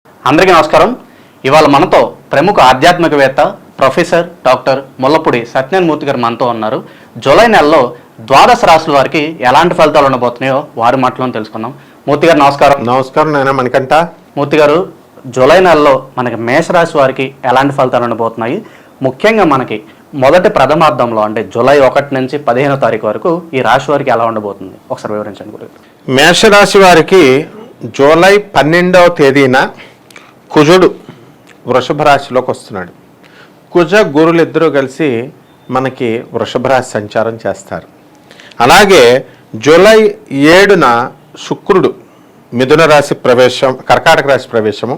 అందరికీ నమస్కారం. ఇవాళ మనతో ప్రముఖ ఆధ్యాత్మికవేత్త ప్రొఫెసర్ డాక్టర్ ముల్లపూడి సత్యనారాయణమూర్తి గారు మనతో ఉన్నారు. జూలై నెలలో ద్వాదశ రాశుల వారికి ఎలాంటి ఫలితాలు ఉండబోతున్నాయో వారి మాటలను తెలుసుకుందాం. మూర్తి గారు నమస్కారం. నమస్కారం నాయన మణికంఠ. మూర్తి గారు, జూలై నెలలో మనకి మేషరాశి వారికి ఎలాంటి ఫలితాలు ఉండబోతున్నాయి? ముఖ్యంగా మనకి మొదటి ప్రథమార్థంలో అంటే జూలై 1 నుంచి 15వ తారీఖు వరకు ఈ రాశి వారికి ఎలా ఉండబోతుంది ఒకసారి వివరించండి గురు. మేషరాశి వారికి జూలై 12వ తేదీన కుజుడు వృషభ రాశిలోకి వస్తున్నాడు. కుజ గురులు ఇద్దరూ కలిసి మనకి వృషభ రాశి సంచారం చేస్తారు. అలాగే జూలై 7న శుక్రుడు మిథున రాశి ప్రవేశం, కర్కాటక రాశి ప్రవేశము.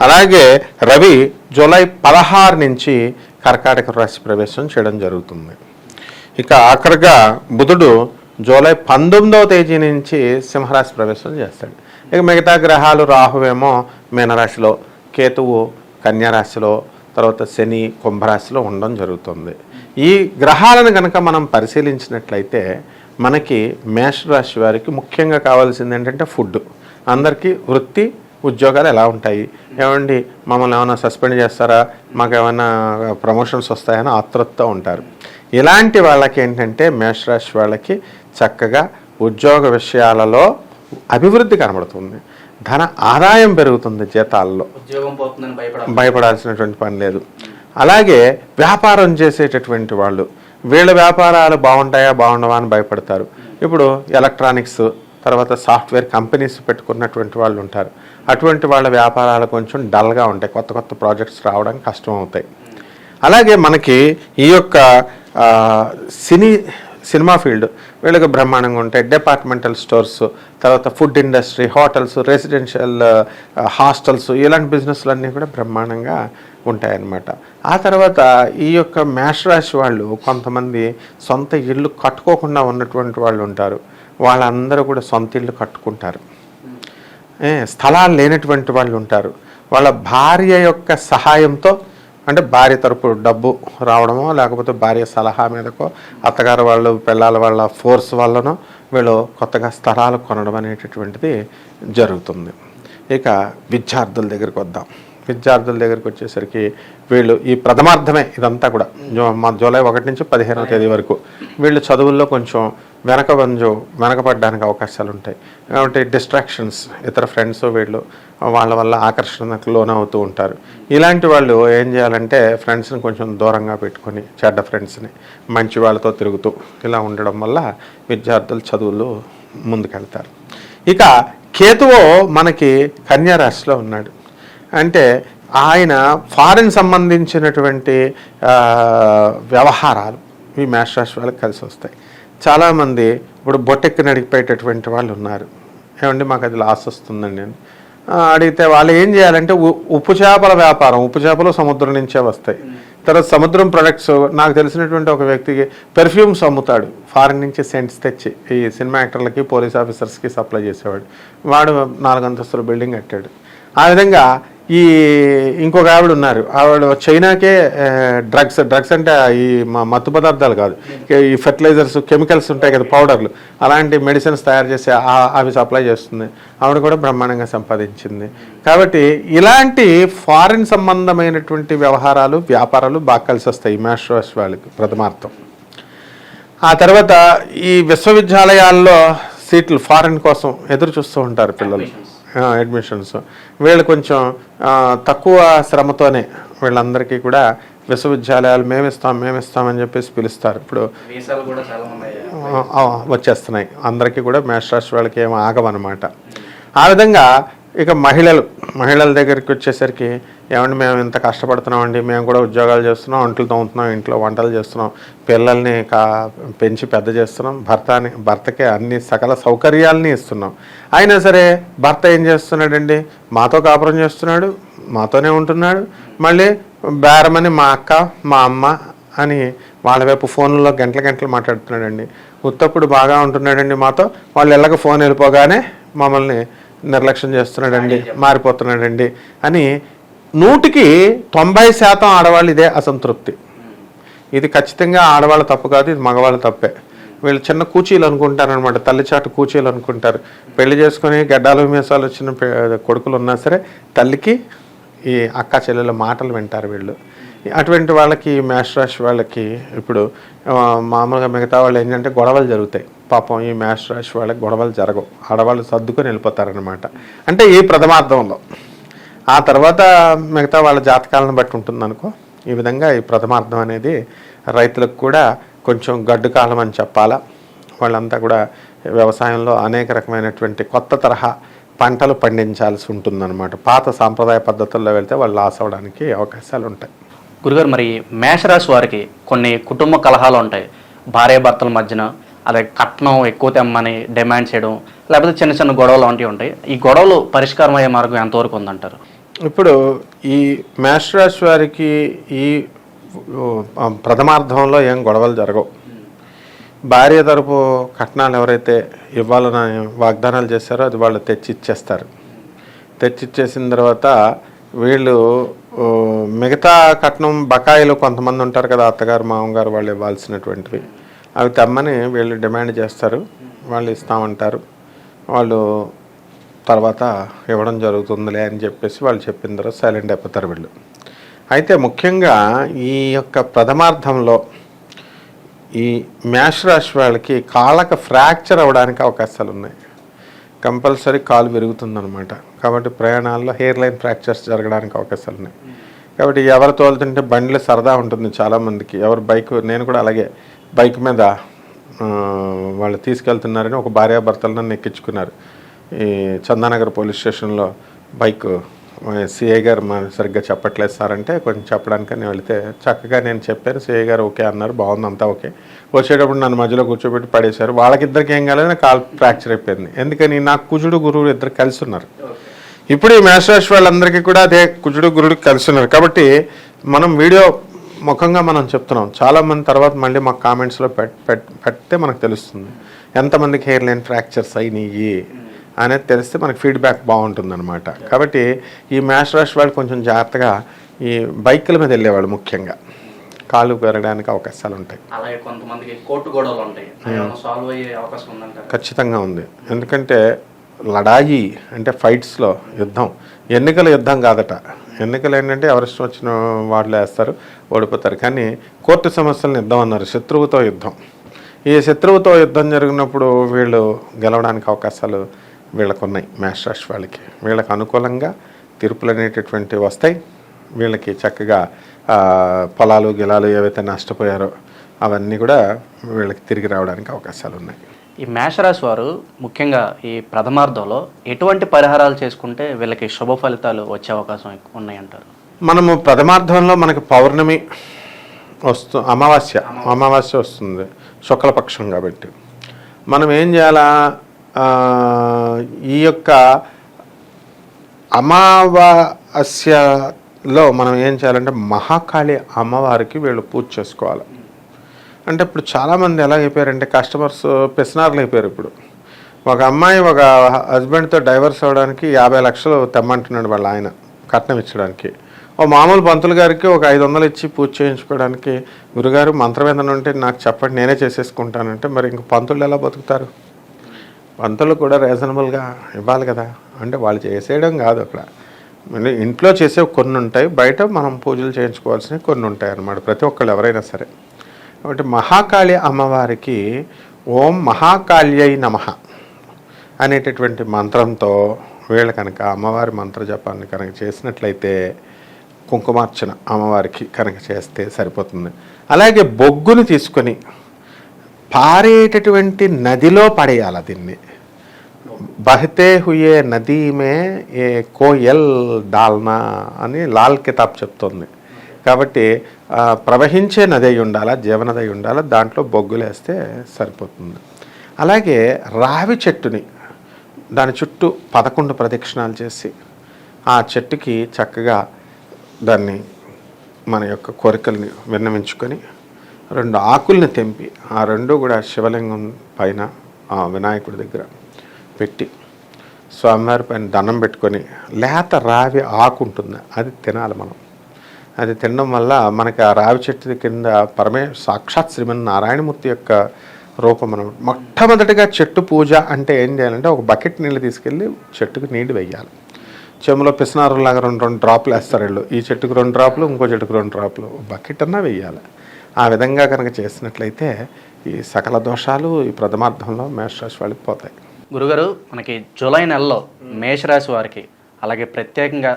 అలాగే రవి జూలై 16 నుంచి కర్కాటక రాశి ప్రవేశం చేయడం జరుగుతుంది. ఇక ఆఖరిగా బుధుడు జూలై 19వ తేదీ నుంచి సింహరాశి ప్రవేశం చేస్తాడు. ఇక మిగతా గ్రహాలు రాహువేమో మీనరాశిలో, కేతువు కన్యారాశిలో, తర్వాత శని కుంభరాశిలో ఉండడం జరుగుతుంది. ఈ గ్రహాలను కనుక మనం పరిశీలించినట్లయితే మనకి మేషరాశి వారికి ముఖ్యంగా కావాల్సింది ఏంటంటే ఫుడ్. అందరికీ వృత్తి ఉద్యోగాలు ఎలా ఉంటాయి, ఏమండి మమ్మల్ని ఏమైనా సస్పెండ్ చేస్తారా, మాకు ఏమైనా ప్రమోషన్స్ వస్తాయని ఆతృతతో ఉంటారు. ఇలాంటి వాళ్ళకి ఏంటంటే మేషరాశి వాళ్ళకి చక్కగా ఉద్యోగ విషయాలలో అభివృద్ధి కనబడుతుంది, ధన ఆదాయం పెరుగుతుంది, జీతాల్లో భయపడాల్సినటువంటి పని లేదు. అలాగే వ్యాపారం చేసేటటువంటి వాళ్ళు వీళ్ళ వ్యాపారాలు బాగుంటాయా బాగుండవా అని భయపడతారు. ఇప్పుడు ఎలక్ట్రానిక్స్ తర్వాత సాఫ్ట్వేర్ కంపెనీస్ పెట్టుకున్నటువంటి వాళ్ళు ఉంటారు. అటువంటి వాళ్ళ వ్యాపారాలు కొంచెం డల్గా ఉంటాయి, కొత్త కొత్త ప్రాజెక్ట్స్ రావడానికి కష్టం అవుతాయి. అలాగే మనకి ఈ యొక్క సినిమా ఫీల్డ్ వీళ్ళకి బ్రహ్మాండంగా ఉంటాయి. డిపార్ట్మెంటల్ స్టోర్స్, తర్వాత food industry, hotels, residential hostels, ఇలాంటి బిజినెస్లన్నీ కూడా బ్రహ్మాండంగా ఉంటాయన్నమాట. ఆ తర్వాత ఈ యొక్క మేషరాశి వాళ్ళు కొంతమంది సొంత ఇళ్ళు కట్టుకోకుండా ఉన్నటువంటి వాళ్ళు ఉంటారు. వాళ్ళందరూ కూడా సొంత ఇళ్ళు కట్టుకుంటారు. స్థలాలు లేనటువంటి వాళ్ళు ఉంటారు. వాళ్ళ భార్య యొక్క సహాయంతో, అంటే భార్య తరపు డబ్బు రావడమో లేకపోతే భార్య సలహా మీదకో, అత్తగారు వాళ్ళు పిల్లల వాళ్ళ ఫోర్స్ వల్లనో వీళ్ళు కొత్తగా స్థలాలు కొనడం అనేటటువంటిది జరుగుతుంది. ఇక విద్యార్థుల దగ్గరికి వద్దాం. విద్యార్థుల దగ్గరికి వచ్చేసరికి వీళ్ళు ఈ ప్రథమార్థమే ఇదంతా కూడా జూలై 1 నుంచి 15వ తేదీ వరకు వీళ్ళు చదువుల్లో కొంచెం వెనకపడడానికి అవకాశాలు ఉంటాయి. కాబట్టి డిస్ట్రాక్షన్స్, ఇతర ఫ్రెండ్స్ వీళ్ళు వాళ్ళ వల్ల ఆకర్షణకు లోనవుతూ ఉంటారు. ఇలాంటి వాళ్ళు ఏం చేయాలంటే ఫ్రెండ్స్ని కొంచెం దూరంగా పెట్టుకొని, చెడ్డ ఫ్రెండ్స్ని మంచి వాళ్ళతో తిరుగుతూ ఇలా ఉండడం వల్ల విద్యార్థులు చదువులు ముందుకెళ్తారు. ఇక కేతువు మనకి కన్యా రాశిలో ఉన్నాడు. అంటే ఆయన ఫారిన్ సంబంధించినటువంటి వ్యవహారాలు ఈ మేషరాశి వాళ్ళకి కలిసి వస్తాయి. చాలామంది ఇప్పుడు బొట్టెక్కి నడిపోయేటటువంటి వాళ్ళు ఉన్నారు. ఏమండి మాకు అది లాస్ వస్తుందండి అని అడిగితే వాళ్ళు ఏం చేయాలంటే ఉప్పు చేపల వ్యాపారం, ఉప్పు చేపలు సముద్రం నుంచే వస్తాయి. తర్వాత సముద్రం ప్రొడక్ట్స్, నాకు తెలిసినటువంటి ఒక వ్యక్తికి పెర్ఫ్యూమ్స్ అమ్ముతాడు, ఫారిన్ నుంచి సెంట్స్ తెచ్చి ఈ సినిమా యాక్టర్లకి పోలీస్ ఆఫీసర్స్కి సప్లై చేసేవాడు. వాడు 4 అంతస్తుల బిల్డింగ్ కట్టాడు. ఆ విధంగా ఈ ఇంకొక ఆవిడ ఉన్నారు, ఆవిడ చైనాకే డ్రగ్స్ అంటే ఈ మత్తు పదార్థాలు కాదు, ఈ ఫెర్టిలైజర్స్ కెమికల్స్ ఉంటాయి కదా, పౌడర్లు, అలాంటి మెడిసిన్స్ తయారు చేసి అవి సప్లై చేస్తుంది. ఆవిడ కూడా బ్రహ్మాండంగా సంపాదించింది. కాబట్టి ఇలాంటి ఫారిన్ సంబంధమైనటువంటి వ్యవహారాలు వ్యాపారాలు బాగా కలిసి వస్తాయి ఈ మేషరాశి వాళ్ళకి ప్రథమార్థం. ఆ తర్వాత ఈ విశ్వవిద్యాలయాల్లో సీట్లు ఫారిన్ కోసం ఎదురు చూస్తూ ఉంటారు పిల్లలు, అడ్మిషన్స్. వీళ్ళు కొంచెం తక్కువ శ్రమతోనే వీళ్ళందరికీ కూడా విశ్వవిద్యాలయాలు మేమిస్తామని చెప్పేసి పిలుస్తారు. ఇప్పుడు వచ్చేస్తున్నాయి అందరికీ కూడా మేషరాశి వాళ్ళకి ఏమో ఆగవన్నమాట. ఆ విధంగా ఇక మహిళల దగ్గరికి వచ్చేసరికి ఏమంటే మేము ఇంత కష్టపడుతున్నామండి, మేము కూడా ఉద్యోగాలు చేస్తున్నాం, వంటలు తోముతున్నాం, ఇంట్లో వంటలు చేస్తున్నాం, పిల్లల్ని పెంచి పెద్ద చేస్తున్నాం, భర్తకి అన్ని సకల సౌకర్యాలని ఇస్తున్నాం. అయినా సరే భర్త ఏం చేస్తున్నాడండి, మాతో కాపురం చేస్తున్నాడు, మాతోనే ఉంటున్నాడు, మళ్ళీ బేరమని మా అక్క మా అమ్మ అని వాళ్ళ వైపు ఫోన్లో గంటలు మాట్లాడుతున్నాడండి. ఉత్తప్పుడు బాగా ఉంటున్నాడండి మాతో, వాళ్ళు ఎలాగ ఫోన్ వెళ్ళిపోగానే మమ్మల్ని నిర్లక్ష్యం చేస్తున్నాడండి, మారిపోతున్నాడండి అని 100కి 90% ఆడవాళ్ళు ఇదే అసంతృప్తి. ఇది ఖచ్చితంగా ఆడవాళ్ళ తప్పు కాదు, ఇది మగవాళ్ళ తప్పే. వీళ్ళు చిన్న కూచీలు అనుకుంటారు అనమాట, తల్లిచాటు కూచీలు అనుకుంటారు. పెళ్లి చేసుకుని గడ్డాలు మీసాలు వచ్చిన కొడుకులు ఉన్నా సరే తల్లికి ఈ అక్క చెల్లెల మాటలు వింటారు వీళ్ళు. అటువంటి వాళ్ళకి మేష రాశి వాళ్ళకి ఇప్పుడు మామూలుగా మిగతా వాళ్ళు ఏంటంటే గొడవలు జరుగుతాయి. పాపం ఈ మేష రాశి వాళ్ళకి గొడవలు జరగవు, ఆడవాళ్ళు సర్దుకొని వెళ్ళిపోతారనమాట. అంటే ఈ ప్రథమార్థంలో. ఆ తర్వాత మిగతా వాళ్ళ జాతకాలను బట్టి ఉంటుంది అనుకో. ఈ విధంగా ఈ ప్రథమార్థం అనేది రైతులకు కూడా కొంచెం గడ్డు కాలం అని చెప్పాలా. వాళ్ళంతా కూడా వ్యవసాయంలో అనేక రకమైనటువంటి కొత్త తరహా పంటలు పండించాల్సి ఉంటుందన్నమాట. పాత సాంప్రదాయ పద్ధతుల్లో వెళ్తే వాళ్ళు లాస్ అవ్వడానికి అవకాశాలు ఉంటాయి. గురుగారు, మరి మేషరాశి వారికి కొన్ని కుటుంబ కలహాలు ఉంటాయి. భార్యాభర్తల మధ్యన అదే కట్నం ఎక్కువ తెమ్మని డిమాండ్ చేయడం, లేకపోతే చిన్న చిన్న గొడవలు వంటివి ఉంటాయి. ఈ గొడవలు పరిష్కారం అయ్యే మార్గం ఎంతవరకు ఉందంటారు? ఇప్పుడు ఈ మేషరాశి వారికి ఈ ప్రథమార్థంలో ఏం గొడవలు జరగవు. భార్య తరపు కట్నాలు ఎవరైతే ఇవ్వాలని వాగ్దానాలు చేశారో అది వాళ్ళు తెచ్చిచ్చేస్తారు. తెచ్చిచ్చేసిన తర్వాత వీళ్ళు మిగతా కట్నం బకాయిలు కొంతమంది ఉంటారు కదా, అత్తగారు మామగారు వాళ్ళు ఇవ్వాల్సినటువంటివి, అవి తెమ్మని వీళ్ళు డిమాండ్ చేస్తారు. వాళ్ళు ఇస్తామంటారు. వాళ్ళు తర్వాత ఇవ్వడం జరుగుతుందిలే అని చెప్పేసి వాళ్ళు చెప్పిన తర్వాత సైలెంట్ అయిపోతారు వీళ్ళు. అయితే ముఖ్యంగా ఈ యొక్క ప్రథమార్థంలో ఈ మేషరాశి వాళ్ళకి కాళ్ళకి ఫ్రాక్చర్ అవ్వడానికి అవకాశాలు ఉన్నాయి. కంపల్సరీ కాలు విరుగుతుందనమాట. కాబట్టి ప్రయాణాల్లో హెయిర్ లైన్ ఫ్రాక్చర్స్ జరగడానికి అవకాశాలు ఉన్నాయి. కాబట్టి ఎవరు తోలుతుంటే బండిలో సరదా ఉంటుంది చాలామందికి. ఎవరు బైక్, నేను కూడా అలాగే బైక్ మీద వాళ్ళు తీసుకెళ్తున్నారని ఒక భార్యాభర్తలు నన్ను ఎక్కించుకున్నారు. ఈ చందానగర్ పోలీస్ స్టేషన్లో బైక్ సిఐ గారు సరిగ్గా చెప్పట్లేదు సార్ అంటే కొంచెం చెప్పడానికి నేను వెళితే చక్కగా నేను చెప్పాను. సిఐ గారు ఓకే అన్నారు, బాగుంది అంతా ఓకే. వచ్చేటప్పుడు నన్ను మధ్యలో కూర్చోబెట్టి పడేశారు. వాళ్ళకిద్దరికి ఏం కాలేదు, కాలు ఫ్రాక్చర్ అయిపోయింది. ఎందుకని నాకు కుజుడు గురువుడు ఇద్దరు కలిసి ఉన్నారు. ఇప్పుడు ఈ మేషరాశి వాళ్ళందరికీ కూడా అదే కుజుడు గురుడు కలిసి ఉన్నారు. కాబట్టి మనం వీడియో ముఖంగా మనం చెప్తున్నాం. చాలామంది తర్వాత మళ్ళీ మాకు కామెంట్స్లో పెడితే మనకు తెలుస్తుంది ఎంతమందికి హెయిర్ లైన్ ఫ్రాక్చర్స్ అయినాయి అనేది తెలిస్తే మనకి ఫీడ్బ్యాక్ బాగుంటుందన్నమాట. కాబట్టి ఈ మేషరాశి వాళ్ళు కొంచెం జాగ్రత్తగా ఈ బైకుల మీద వెళ్ళేవాళ్ళు ముఖ్యంగా కాళ్ళు పెరగడానికి అవకాశాలు ఉంటాయి. అలాగే కొంతమందికి కోర్టు గొడవలు ఉంటాయి, సాల్వ్ అయ్యే అవకాశం ఉందంటారు? ఖచ్చితంగా ఉంది. ఎందుకంటే లడాయి అంటే ఫైట్స్లో యుద్ధం, ఎన్నికల యుద్ధం కాదట. ఎన్నికలు ఏంటంటే ఎవరిష్టం వచ్చిన వాళ్ళు వేస్తారు, ఓడిపోతారు. కానీ కోర్టు సమస్యలను యుద్ధం అన్నారు, శత్రువుతో యుద్ధం. ఈ శత్రువుతో యుద్ధం జరిగినప్పుడు వీళ్ళు గెలవడానికి అవకాశాలు వీళ్ళకు ఉన్నాయి. మేషరాశి వాళ్ళకి వీళ్ళకి అనుకూలంగా తీర్పులు అనేటటువంటివి వస్తాయి. వీళ్ళకి చక్కగా పొలాలు గిలాలు ఏవైతే నష్టపోయారో అవన్నీ కూడా వీళ్ళకి తిరిగి రావడానికి అవకాశాలు ఉన్నాయి. ఈ మేషరాశి వారు ముఖ్యంగా ఈ ప్రథమార్థంలో ఎటువంటి పరిహారాలు చేసుకుంటే వీళ్ళకి శుభ ఫలితాలు వచ్చే అవకాశం ఉన్నాయంటారు? మనము ప్రథమార్థంలో మనకి పౌర్ణమి అమావాస్య వస్తుంది, శుక్లపక్షం. కాబట్టి మనం ఏం చేయాలా, ఈ యొక్క అమావాస్యలో మనం ఏం చేయాలంటే మహాకాళి అమ్మవారికి వీళ్ళు పూజ చేసుకోవాలి. అంటే ఇప్పుడు చాలామంది ఎలా అయిపోయారంటే కస్టమర్స్ పెసినార్లు అయిపోయారు. ఇప్పుడు ఒక అమ్మాయి ఒక హస్బెండ్తో డైవర్స్ అవ్వడానికి 50 లక్షలు తెమ్మంటున్నాడు వాళ్ళ ఆయన కట్నం ఇచ్చడానికి. ఓ మామూలు పంతులు గారికి ఒక 500 ఇచ్చి పూజ చేయించుకోవడానికి, గురుగారు మంత్రం ఏదైనా ఉంటే నాకు చెప్పండి నేనే చేసేసుకుంటానంటే మరి ఇంక పంతులు ఎలా బతుకుతారు? పంతులు కూడా రీజనబుల్గా ఇవ్వాలి కదా. అంటే వాళ్ళు చేసేయడం కాదు, అక్కడ ఇంట్లో చేసేవి కొన్ని ఉంటాయి, బయట మనం పూజలు చేయించుకోవాల్సినవి కొన్ని ఉంటాయి అన్నమాట, ప్రతి ఒక్కళ్ళు ఎవరైనా సరే. కాబట్టి మహాకాళి అమ్మవారికి ఓం మహాకాళ్యై నమః అనేటటువంటి మంత్రంతో వీళ్ళు కనుక అమ్మవారి మంత్ర జపాన్ని కనుక చేసినట్లయితే, కుంకుమార్చన అమ్మవారికి కనుక చేస్తే సరిపోతుంది. అలాగే బొగ్గును తీసుకొని పారేటటువంటి నదిలో పడేయాలి. దీన్ని బహతే హుయే నదీ మే ఏ కోయల్ డాల్నా అని లాల్ కితాబ్ చెప్తుంది. కాబట్టి ప్రవహించే నది అయి ఉండాలా, జీవనది అయి ఉండాలా, దాంట్లో బొగ్గులు వేస్తే సరిపోతుంది. అలాగే రావి చెట్టుని దాని చుట్టూ 11 ప్రదక్షిణాలు చేసి ఆ చెట్టుకి చక్కగా దాన్ని మన యొక్క కోరికల్ని విన్నవించుకొని 2 ఆకుల్ని తెంపి ఆ 2 కూడా శివలింగం పైన ఆ వినాయకుడి దగ్గర పెట్టి స్వామివారి పైన దండం పెట్టుకొని లేత రావి ఆకు ఉంటుంది అది తినాలి మనం. అది తినడం వల్ల మనకి ఆ రావి చెట్టు కింద సాక్షాత్ శ్రీమన్ నారాయణమూర్తి యొక్క రూపం అనమాట. మొట్టమొదటిగా చెట్టు పూజ అంటే ఏం చేయాలంటే ఒక బకెట్ నీళ్ళు తీసుకెళ్ళి చెట్టుకు నీళ్ళు వేయాలి. చెంబులో పిసినారులాగా రెండు డ్రాప్లు వేస్తారు వీళ్ళు. ఈ చెట్టుకు 2 డ్రాప్లు, ఇంకో చెట్టుకు 2 డ్రాప్లు, బకెట్ అన్నా వేయాలి. ఆ విధంగా కనుక చేసినట్లయితే ఈ సకల దోషాలు ఈ ప్రథమార్థంలో మేషరాశి వాళ్ళకి పోతాయి. గురుగారు, మనకి జూలై నెలలో మేషరాశి వారికి, అలాగే ప్రత్యేకంగా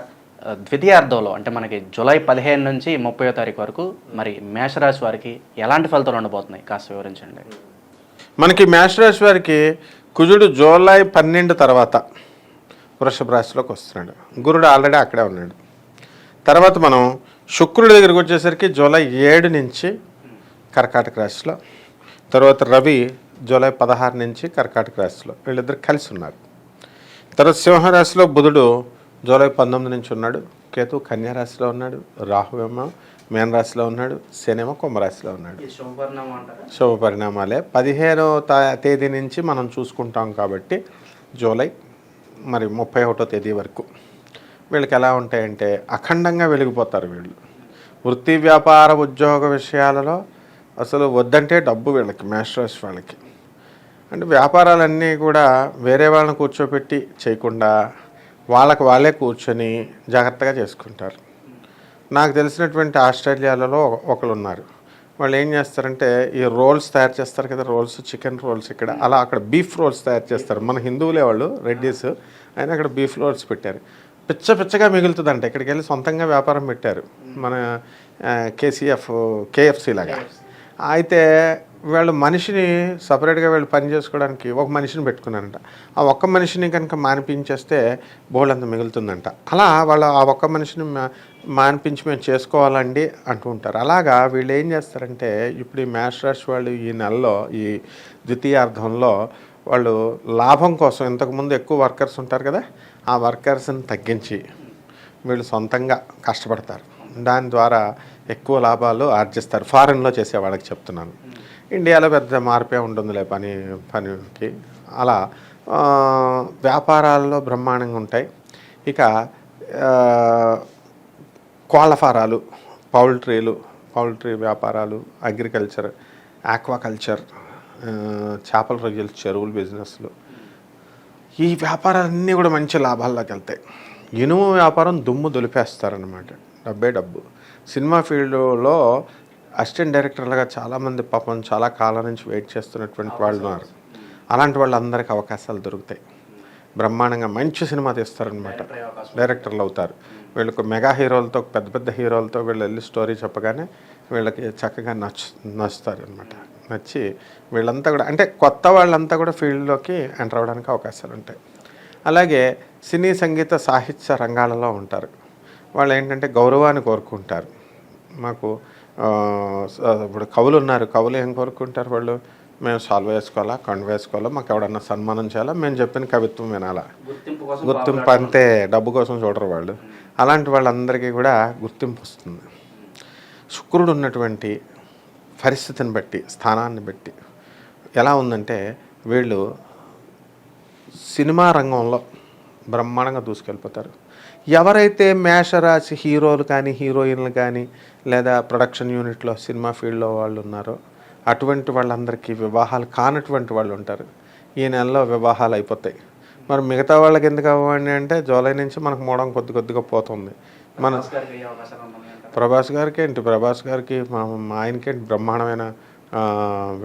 ద్వితీయార్థంలో అంటే మనకి జూలై 15 నుంచి 30వ తారీఖు వరకు మరి మేషరాశి వారికి ఎలాంటి ఫలితాలు ఉండబోతున్నాయి కాస్త వివరించండి. మనకి మేషరాశి వారికి కుజుడు జూలై 12 తర్వాత వృషభ రాశిలోకి వస్తున్నాడు. గురుడు ఆల్రెడీ అక్కడే ఉన్నాడు. తర్వాత మనం శుక్రుడి దగ్గరికి వచ్చేసరికి జూలై 7 నుంచి కర్కాటక రాశిలో, తర్వాత రవి జూలై 16 నుంచి కర్కాటక రాశిలో, వీళ్ళిద్దరు కలిసి ఉన్నారు. తర్వాత సింహరాశిలో బుధుడు జూలై 19 నుంచి ఉన్నాడు. కేతు కన్యారాశిలో ఉన్నాడు. రాహువేమో మేన రాశిలో ఉన్నాడు. శనేమో కుంభరాశిలో ఉన్నాడు. శుభ పరిణామాలే. 15వ తేదీ నుంచి మనం చూసుకుంటాం కాబట్టి జూలై మరి 31వ తేదీ వరకు వీళ్ళకి ఎలా ఉంటాయంటే అఖండంగా వెలిగిపోతారు. వీళ్ళు వృత్తి వ్యాపార ఉద్యోగ విషయాలలో అసలు వద్దంటే డబ్బు వీళ్ళకి, మేషరాశి వాళ్ళకి. అంటే వ్యాపారాలన్నీ కూడా వేరే వాళ్ళని కూర్చోపెట్టి చేయకుండా వాళ్ళే కూర్చొని జాగ్రత్తగా చేసుకుంటారు. నాకు తెలిసినటువంటి ఆస్ట్రేలియాలో ఒకళ్ళు ఉన్నారు. వాళ్ళు ఏం చేస్తారంటే ఈ రోల్స్ తయారు చేస్తారు కదా, రోల్స్, చికెన్ రోల్స్ ఇక్కడ, అలా అక్కడ బీఫ్ రోల్స్ తయారు చేస్తారు. మన హిందువులే వాళ్ళు, రెడ్డీస్, అయినా అక్కడ బీఫ్ రోల్స్ పెట్టారు. పిచ్చగా మిగులుతుందంట. ఇక్కడికి వెళ్ళి సొంతంగా వ్యాపారం పెట్టారు, మన కేఎఫ్సి లాగా. అయితే వాళ్ళు మనిషిని సపరేట్గా వీళ్ళు పని చేసుకోవడానికి ఒక మనిషిని పెట్టుకున్నారంట. ఆ ఒక్క మనిషిని కనుక మానిపించేస్తే బోళ్ళంత మిగులుతుందంట. అలా వాళ్ళు ఆ ఒక్క మనిషిని మానిపించి మేము చేసుకోవాలండి అంటూ ఉంటారు. అలాగా వీళ్ళు ఏం చేస్తారంటే ఇప్పుడు ఈ మేషరాశి వాళ్ళు ఈ నెలలో ఈ ద్వితీయార్థంలో వాళ్ళు లాభం కోసం, ఇంతకుముందు ఎక్కువ వర్కర్స్ ఉంటారు కదా, ఆ వర్కర్స్ని తగ్గించి వీళ్ళు సొంతంగా కష్టపడతారు. దాని ద్వారా ఎక్కువ లాభాలు ఆర్జిస్తారు. ఫారెన్లో చేసే వాళ్ళకి చెప్తున్నాను. ఇండియాలో పెద్ద మార్పే ఉంటుందిలే పనికి. అలా వ్యాపారాల్లో బ్రహ్మాండంగా ఉంటాయి. ఇక కోళ్ళ ఫారాలు, పౌల్ట్రీ వ్యాపారాలు, అగ్రికల్చర్, ఆక్వాకల్చర్, చేపల రొయ్యలు, చెరువుల బిజినెస్లు, ఈ వ్యాపారాలన్నీ కూడా మంచి లాభాల్లోకి వెళ్తాయి. ఇనుము వ్యాపారం దుమ్ము దులిపేస్తారనమాట. డబ్బు. సినిమా ఫీల్డ్లో అసిస్టెంట్ డైరెక్టర్లుగా చాలామంది పాపం చాలా కాలం నుంచి వెయిట్ చేస్తున్నటువంటి వాళ్ళు ఉన్నారు. అలాంటి వాళ్ళందరికీ అవకాశాలు దొరుకుతాయి. బ్రహ్మాండంగా మంచి సినిమా తీస్తారనమాట, డైరెక్టర్లు అవుతారు. వీళ్ళకు మెగా హీరోలతో, పెద్ద హీరోలతో వీళ్ళు వెళ్ళి స్టోరీ చెప్పగానే వీళ్ళకి చక్కగా నచ్చుతారు అనమాట. నచ్చి వీళ్ళంతా కూడా, అంటే కొత్త వాళ్ళంతా కూడా ఫీల్డ్లోకి ఎంటర్ అవ్వడానికి అవకాశాలు ఉంటాయి. అలాగే సినీ, సంగీత, సాహిత్య రంగాలలో ఉంటారు. వాళ్ళు ఏంటంటే గౌరవాన్ని కోరుకుంటారు. మాకు ఇప్పుడు కవులు ఉన్నారు. కవులు ఏం కోరుకుంటారు వాళ్ళు? మేము సాల్వ్ వేసుకోవాలా, కండు వేసుకోవాలా, మాకు ఎవడన్నా సన్మానం చేయాలా, మేము చెప్పిన కవిత్వం వినాలా, గుర్తింపు అంతే. డబ్బు కోసం చూడరు వాళ్ళు. అలాంటి వాళ్ళందరికీ కూడా గుర్తింపు వస్తుంది. శుక్రుడు ఉన్నటువంటి పరిస్థితిని బట్టి, స్థానాన్ని బట్టి ఎలా ఉందంటే వీళ్ళు సినిమా రంగంలో బ్రహ్మాండంగా దూసుకెళ్ళిపోతారు. ఎవరైతే మేషరాశి హీరోలు కానీ, హీరోయిన్లు కానీ, లేదా ప్రొడక్షన్ యూనిట్లో సినిమా ఫీల్డ్లో వాళ్ళు ఉన్నారో అటువంటి వాళ్ళందరికీ వివాహాలు కానటువంటి వాళ్ళు ఉంటారు. ఈ నెలలో వివాహాలు అయిపోతాయి. మరి మిగతా వాళ్ళకి ఎందుకు అవ్వండి అంటే జూలై నుంచి మనకు మూడం కొద్దిగా పోతుంది. మన ప్రభాస్ గారికి మా ఆయనకేంటి బ్రహ్మాండమైన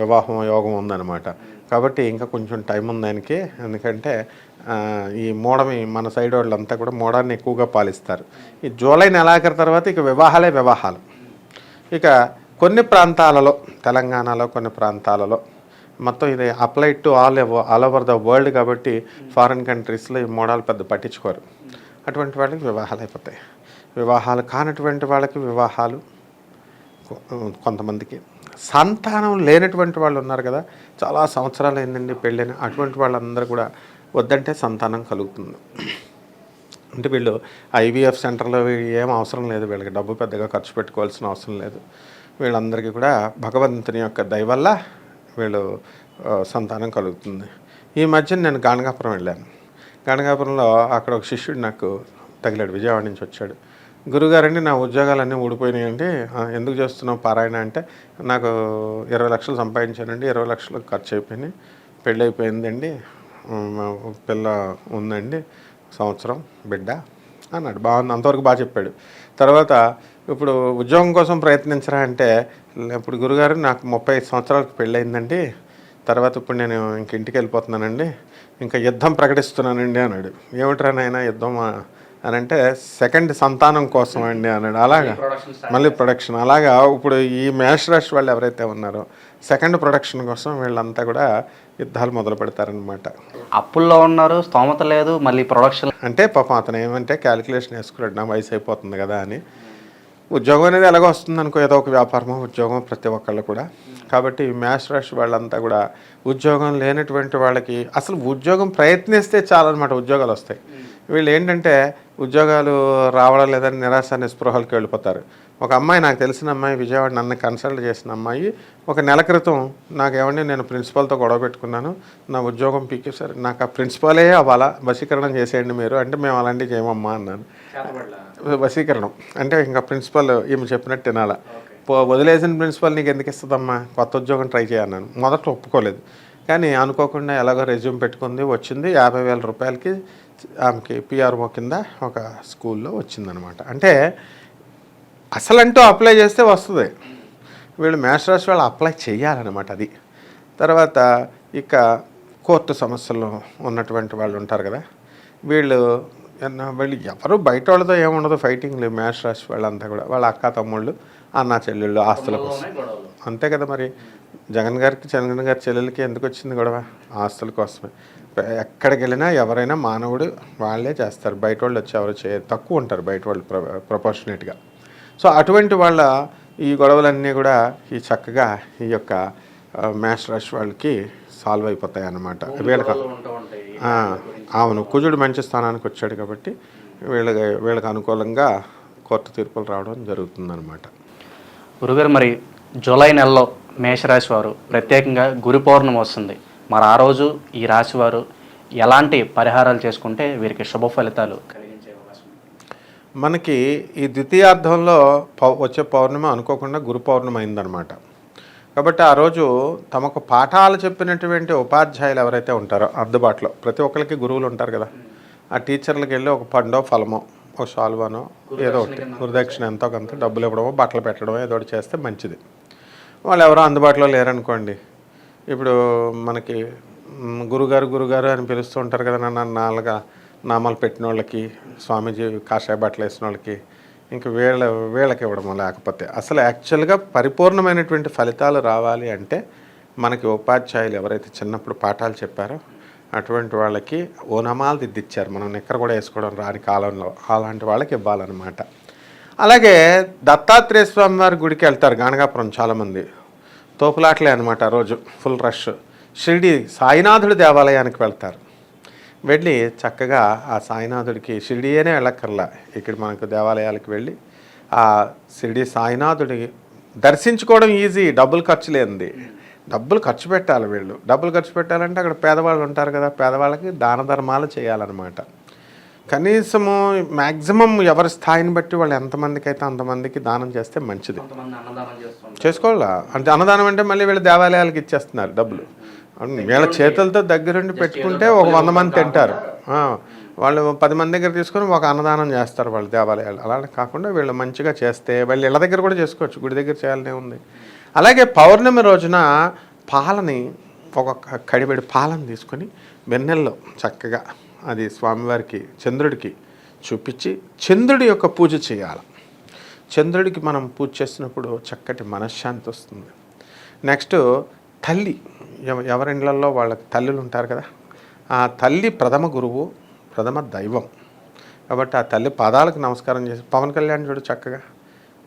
వివాహం యోగం ఉందన్నమాట. కాబట్టి ఇంకా కొంచెం టైం ఉంది ఆయనకి. ఎందుకంటే ఈ మూడమి మన సైడ్ వాళ్ళంతా కూడా మూడాన్ని ఎక్కువగా పాలిస్తారు. ఈ జూలై నెలాఖరు తర్వాత ఇక వివాహాలు. ఇక కొన్ని ప్రాంతాలలో, తెలంగాణలో కొన్ని ప్రాంతాలలో, మొత్తం ఇది apply to all over the world కాబట్టి ఫారిన్ కంట్రీస్లో ఈ మూడాలు పెద్ద పట్టించుకోరు. అటువంటి వాళ్ళకి వివాహాలు అయిపోతాయి. వివాహాలు కానటువంటి వాళ్ళకి వివాహాలు, కొంతమందికి సంతానం లేనటువంటి వాళ్ళు ఉన్నారు కదా, చాలా సంవత్సరాలు అయిందండి పెళ్ళైన, అటువంటి వాళ్ళందరూ కూడా వద్దంటే సంతానం కలుగుతుంది. అంటే వీళ్ళు ఐవీఎఫ్ సెంటర్లో ఏం అవసరం లేదు, వీళ్ళకి డబ్బు పెద్దగా ఖర్చు పెట్టుకోవాల్సిన అవసరం లేదు. వీళ్ళందరికీ కూడా భగవంతుని యొక్క దయ వల్ల వీళ్ళు సంతానం కలుగుతుంది. ఈ మధ్య నేను గాణగాపురం వెళ్ళాను. గాణగాపురంలో అక్కడ ఒక శిష్యుడు నాకు తగిలాడు, విజయవాడ నుంచి వచ్చాడు. గురుగారండి నా ఉద్యోగాలన్నీ ఊడిపోయినాయండి, ఎందుకు చేస్తున్నావు పారాయణ అంటే, నాకు 20 లక్షలు సంపాదించానండి, 20 లక్షలు ఖర్చు అయిపోయినాయి, పెళ్ళి అయిపోయిందండి, మా పిల్ల ఉందండి, సంవత్సరం బిడ్డ అన్నాడు. బాగుంది, అంతవరకు బాగా చెప్పాడు. తర్వాత ఇప్పుడు ఉద్యోగం కోసం ప్రయత్నించరా అంటే, ఇప్పుడు గురుగారు నాకు 35 సంవత్సరాలకు పెళ్ళయిందండి, తర్వాత ఇప్పుడు నేను ఇంక ఇంటికి వెళ్ళిపోతున్నానండి, ఇంకా యుద్ధం ప్రకటిస్తున్నానండి అన్నాడు. ఏమిట్రా నాయనా యుద్ధం అని అంటే, సెకండ్ సంతానం కోసం అండి అన్నాడు. అలాగా మళ్ళీ ప్రొడక్షన్. అలాగా ఇప్పుడు ఈ మేష రాశి వాళ్ళు ఎవరైతే ఉన్నారో సెకండ్ ప్రొడక్షన్ కోసం వీళ్ళంతా కూడా యుద్ధాలు మొదలు పెడతారనమాట. అప్పుల్లో ఉన్నారు, స్తోమత లేదు, మళ్ళీ ప్రొడక్షన్ అంటే పాపం అతను ఏమంటే క్యాలిక్యులేషన్ వేసుకున్నాడు, నా వయసు అయిపోతుంది కదా అని. ఉద్యోగం అనేది ఎలాగో వస్తుంది అనుకో, ఏదో ఒక వ్యాపారమో ఉద్యోగం ప్రతి ఒక్కళ్ళు కూడా. కాబట్టి మేష రాశి వాళ్ళంతా కూడా ఉద్యోగం లేనటువంటి వాళ్ళకి అసలు ఉద్యోగం ప్రయత్నిస్తే చాలన్నమాట ఉద్యోగాలు వస్తాయి. వీళ్ళు ఏంటంటే ఉద్యోగాలు రావడం లేదని నిరాశ నిస్పృహలకు వెళ్ళిపోతారు. ఒక అమ్మాయి, నాకు తెలిసిన అమ్మాయి, విజయవాడ, నన్ను కన్సల్ట్ చేసిన అమ్మాయి, ఒక నెల క్రితం నాకేమండి నేను ప్రిన్సిపాల్తో గొడవ పెట్టుకున్నాను, నా ఉద్యోగం పీకేశారు, నాకు ఆ ప్రిన్సిపాలే అవ్వాలా, వశీకరణం చేసేయండి మీరు అంటే, మేము అలాంటివి చేయమమ్మా అన్నాను. వశీకరణం అంటే ఇంకా ప్రిన్సిపల్ ఈమె చెప్పినట్టు తినాలా, వదిలేసిన ప్రిన్సిపల్ నీకు ఎందుకు ఇస్తుందమ్మా, కొత్త ఉద్యోగం ట్రై చేయన్నాను. మొదట ఒప్పుకోలేదు, కానీ అనుకోకుండా ఎలాగో రెజ్యూమ్ పెట్టుకుంది, వచ్చింది. 50,000 రూపాయలకి ఆమెకి పిఆర్ఓ కింద ఒక స్కూల్లో వచ్చిందనమాట. అంటే అసలంటూ అప్లై చేస్తే వస్తుంది, వీళ్ళు మేష రాశి వాళ్ళు అప్లై చేయాలన్నమాట. అది తర్వాత ఇక కోర్టు సమస్యలు ఉన్నటువంటి వాళ్ళు ఉంటారు కదా, వీళ్ళు ఎవరు బయట వాళ్ళతో ఏముండదు, ఫైటింగ్ లేవు. మేష రాశి వాళ్ళంతా కూడా వాళ్ళ అక్క తమ్ముళ్ళు, అన్న చెల్లెళ్ళు, ఆస్తుల కోసం. అంతే కదా మరి. జగన్ గారి చెల్లెలకి ఎందుకు వచ్చింది గొడవ? ఆస్తుల కోసమే. ఎక్కడికి వెళ్ళినా ఎవరైనా మానవుడు వాళ్ళే చేస్తారు, బయట వాళ్ళు వచ్చి ఎవరు తక్కువ ఉంటారు బయట వాళ్ళు ప్రపోర్షనేట్గా. సో అటువంటి వాళ్ళ ఈ గొడవలన్నీ కూడా ఈ చక్కగా ఈ యొక్క మేష రాశి వాళ్ళకి సాల్వ్ అయిపోతాయి అన్నమాట. వీళ్ళకి అవును, కుజుడు మంచి స్థానానికి వచ్చాడు కాబట్టి వీళ్ళకి అనుకూలంగా కోర్టు తీర్పులు రావడం జరుగుతుందన్నమాట. గురుగారు, మరి జూలై నెలలో మేషరాశి వారు ప్రత్యేకంగా గురు పౌర్ణమి వస్తుంది, మరి ఆ రోజు ఈ రాశి వారు ఎలాంటి పరిహారాలు చేసుకుంటే వీరికి శుభ ఫలితాలు కలిగించే అవకాశం? మనకి ఈ ద్వితీయార్థంలో వచ్చే పౌర్ణమి అనుకోకుండా గురు పౌర్ణమి అయిందనమాట. కాబట్టి ఆ రోజు తమకు పాఠాలు చెప్పినటువంటి ఉపాధ్యాయులు ఎవరైతే ఉంటారో అందుబాటులో, ప్రతి ఒక్కరికి గురువులు ఉంటారు కదా, ఆ టీచర్లకు వెళ్ళి ఒక పండో ఫలమో ఒక శాలువానో ఏదో ఒకటి గురుదక్షిణ ఎంతో కొంత డబ్బులు ఇవ్వడమో బట్టలు పెట్టడమో ఏదో ఒకటి చేస్తే మంచిది. వాళ్ళు ఎవరో అందుబాటులో లేరనుకోండి, ఇప్పుడు మనకి గురుగారు అని పిలుస్తూ ఉంటారు కదా, నన్ను నాలుగా నామాలు పెట్టిన వాళ్ళకి, స్వామీజీ కాషాయ బట్టలు వేసిన వాళ్ళకి, ఇంకా వీళ్ళకి ఇవ్వడము. లేకపోతే అసలు యాక్చువల్గా పరిపూర్ణమైనటువంటి ఫలితాలు రావాలి అంటే మనకి ఉపాధ్యాయులు ఎవరైతే చిన్నప్పుడు పాఠాలు చెప్పారో అటువంటి వాళ్ళకి ఓనమాలు దిద్దిచ్చారు, మనం నిక్కర కూడా వేసుకోవడం రాని కాలంలో, అలాంటి వాళ్ళకి ఇవ్వాలన్నమాట. అలాగే దత్తాత్రేయ స్వామి వారి గుడికి వెళ్తారు గాణగాపురం చాలామంది, తోపులాట్లే అనమాట. రోజు ఫుల్ రష్. షిరిడి సాయినాథుడి దేవాలయానికి వెళ్తారు, వెళ్ళి చక్కగా ఆ సాయినాథుడికి, షిరిడీనే వెళ్ళక్కర్లా, ఇక్కడ మనకు దేవాలయాలకు వెళ్ళి ఆ షిరిడి సాయినాథుడి దర్శించుకోవడం ఈజీ, డబ్బులు ఖర్చు లేనిది. డబ్బులు ఖర్చు పెట్టాలి వీళ్ళు. డబ్బులు ఖర్చు పెట్టాలంటే అక్కడ పేదవాళ్ళు ఉంటారు కదా, పేదవాళ్ళకి దాన ధర్మాలు చేయాలన్నమాట. కనీసము మ్యాక్సిమం ఎవరి స్థాయిని బట్టి వాళ్ళు ఎంతమందికి అయితే అంతమందికి దానం చేస్తే మంచిది. చేసుకోవాలా అంటే అన్నదానం అంటే మళ్ళీ వీళ్ళు దేవాలయాలకు ఇచ్చేస్తున్నారు డబ్బులు. వీళ్ళ చేతులతో దగ్గరుండి పెట్టుకుంటే ఒక 100 మంది తింటారు, వాళ్ళు 10 మంది దగ్గర తీసుకొని ఒక అన్నదానం చేస్తారు వాళ్ళు దేవాలయాలు. అలా కాకుండా వీళ్ళు మంచిగా చేస్తే వాళ్ళు ఇళ్ళ దగ్గర కూడా చేసుకోవచ్చు, గుడి దగ్గర చేయాలనే ఉంది. అలాగే పౌర్ణమి రోజున పాలని, ఒక కడిబెడి పాలను తీసుకొని వెన్నెల్లో చక్కగా అది స్వామివారికి, చంద్రుడికి చూపించి చంద్రుడి యొక్క పూజ చేయాలి. చంద్రుడికి మనం పూజ చేసినప్పుడు చక్కటి మనశ్శాంతి వస్తుంది. నెక్స్ట్ తల్లి, ఎవరిండ్లలో వాళ్ళకి తల్లులు ఉంటారు కదా, ఆ తల్లి ప్రథమ గురువు, ప్రథమ దైవం. కాబట్టి ఆ తల్లి పాదాలకు నమస్కారం చేసి, పవన్ కళ్యాణ్ చూడు చక్కగా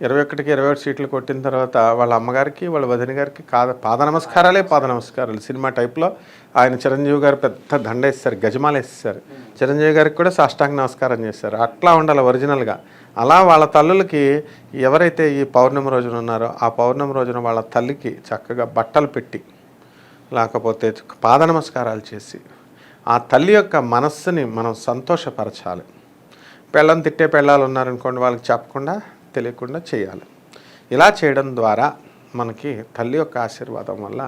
21కి 21 సీట్లు కొట్టిన తర్వాత వాళ్ళ అమ్మగారికి వాళ్ళ వదిన గారికి పాద నమస్కారాలు. సినిమా టైప్లో ఆయన చిరంజీవి గారు పెద్ద దండ వేస్తారు, గజమాలు వేస్తారు, చిరంజీవి గారికి కూడా సాష్టాంగ నమస్కారం చేస్తారు. అట్లా ఉండాలి ఒరిజినల్గా. అలా వాళ్ళ తల్లులకి ఎవరైతే ఈ పౌర్ణమి రోజున ఉన్నారో ఆ పౌర్ణమి రోజున వాళ్ళ తల్లికి చక్కగా బట్టలు పెట్టి, లేకపోతే పాద నమస్కారాలు చేసి ఆ తల్లి యొక్క మనస్సుని మనం సంతోషపరచాలి. పెళ్ళని తిట్టే పెళ్ళాలు ఉన్నారనుకోండి, వాళ్ళకి చెప్పకుండా తెలియకుండా చేయాలి. ఇలా చేయడం ద్వారా మనకి తల్లి యొక్క ఆశీర్వాదం వల్ల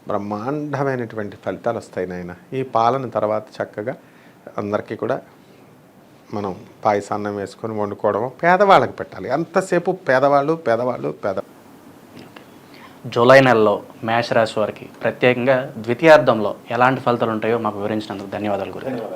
బ్రహ్మాండమైనటువంటి ఫలితాలు వస్తాయి నాయన. ఈ పాలన తర్వాత చక్కగా అందరికీ కూడా మనం పాయసాన్నం వేసుకొని వండుకోవడం పేదవాళ్ళకి పెట్టాలి. అంతసేపు పేదవాళ్ళు. జూలై నెలలో మేషరాశి వారికి ప్రత్యేకంగా ద్వితీయార్థంలో ఎలాంటి ఫలితాలు ఉంటాయో మాకు వివరించినందుకు ధన్యవాదాలు గురుగారు.